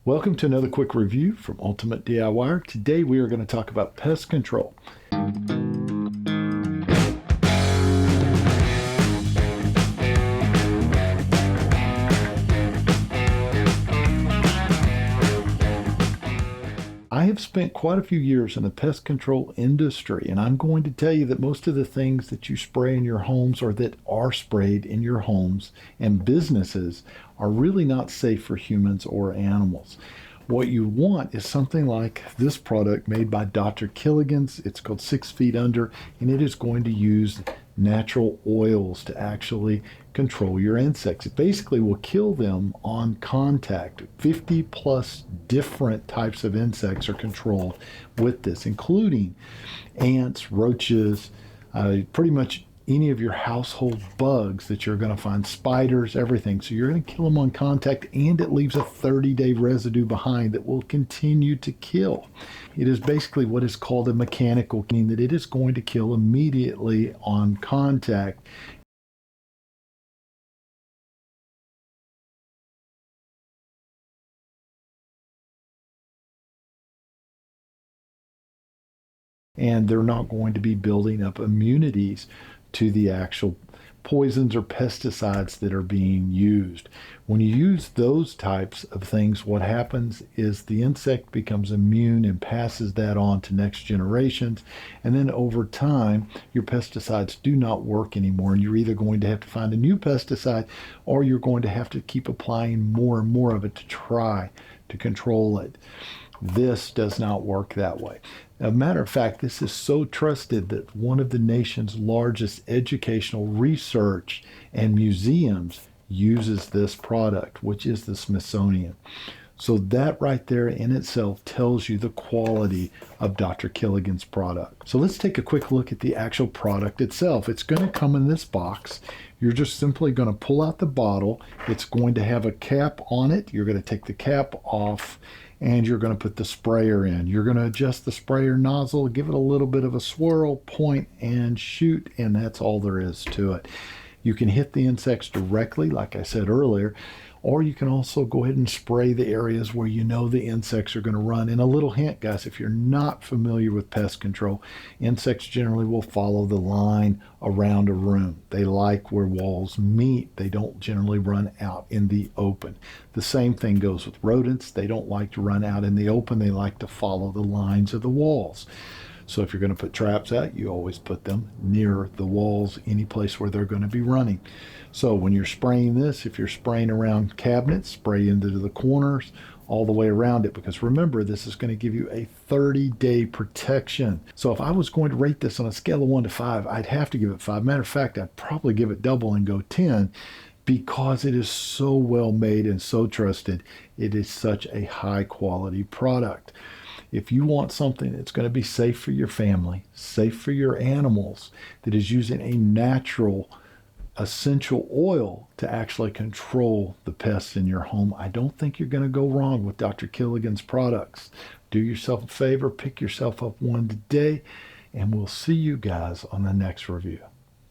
Welcome to another quick review from Ultimate DIYer. Today we are going to talk about pest control. I have spent quite a few years in the pest control industry, and I'm going to tell you that most of the things that you spray in your homes or that are sprayed in your homes and businesses are really not safe for humans or animals. What you want is something like this product made by Dr. Killigan's. It's called 6 Feet Under, and it is going to use natural oils to actually control your insects. It basically will kill them on contact. 50 plus different types of insects are controlled with this, including ants, roaches, pretty much any of your household bugs that you're going to find, spiders, everything. So you're going to kill them on contact, and it leaves a 30-day residue behind that will continue to kill. It is basically what is called a mechanical, meaning that it is going to kill immediately on contact. And they're not going to be building up immunities to the actual poisons or pesticides that are being used. When you use those types of things, what happens is the insect becomes immune and passes that on to next generations. And then over time, your pesticides do not work anymore. And you're either going to have to find a new pesticide, or you're going to have to keep applying more and more of it to try to control it. This does not work that way. As a matter of fact, this is so trusted that one of the nation's largest educational research and museums uses this product, which is the Smithsonian. So that right there in itself tells you the quality of Dr. Killigan's product. So let's take a quick look at the actual product itself. It's going to come in this box. You're just simply going to pull out the bottle. It's going to have a cap on it. You're going to take the cap off, and you're going to put the sprayer in. You're going to adjust the sprayer nozzle, give it a little bit of a swirl, point, and shoot, and that's all there is to it. You can hit the insects directly, like I said earlier, or you can also go ahead and spray the areas where you know the insects are going to run. And a little hint, guys, if you're not familiar with pest control, insects generally will follow the line around a room. They like where walls meet. They don't generally run out in the open. The same thing goes with rodents. They don't like to run out in the open. They like to follow the lines of the walls. So if you're going to put traps out, you always put them near the walls, any place where they're going to be running. So when you're spraying this, if you're spraying around cabinets, spray into the corners, all the way around it, because remember, this is going to give you a 30-day protection. So if I was going to rate this on a scale of 1 to 5, I'd have to give it 5. Matter of fact, I'd probably give it double and go 10, because it is so well made and so trusted. It is such a high quality product. If you want something that's going to be safe for your family, safe for your animals, that is using a natural essential oil to actually control the pests in your home, I don't think you're going to go wrong with Dr. Killigan's products. Do yourself a favor, pick yourself up one today, and we'll see you guys on the next review.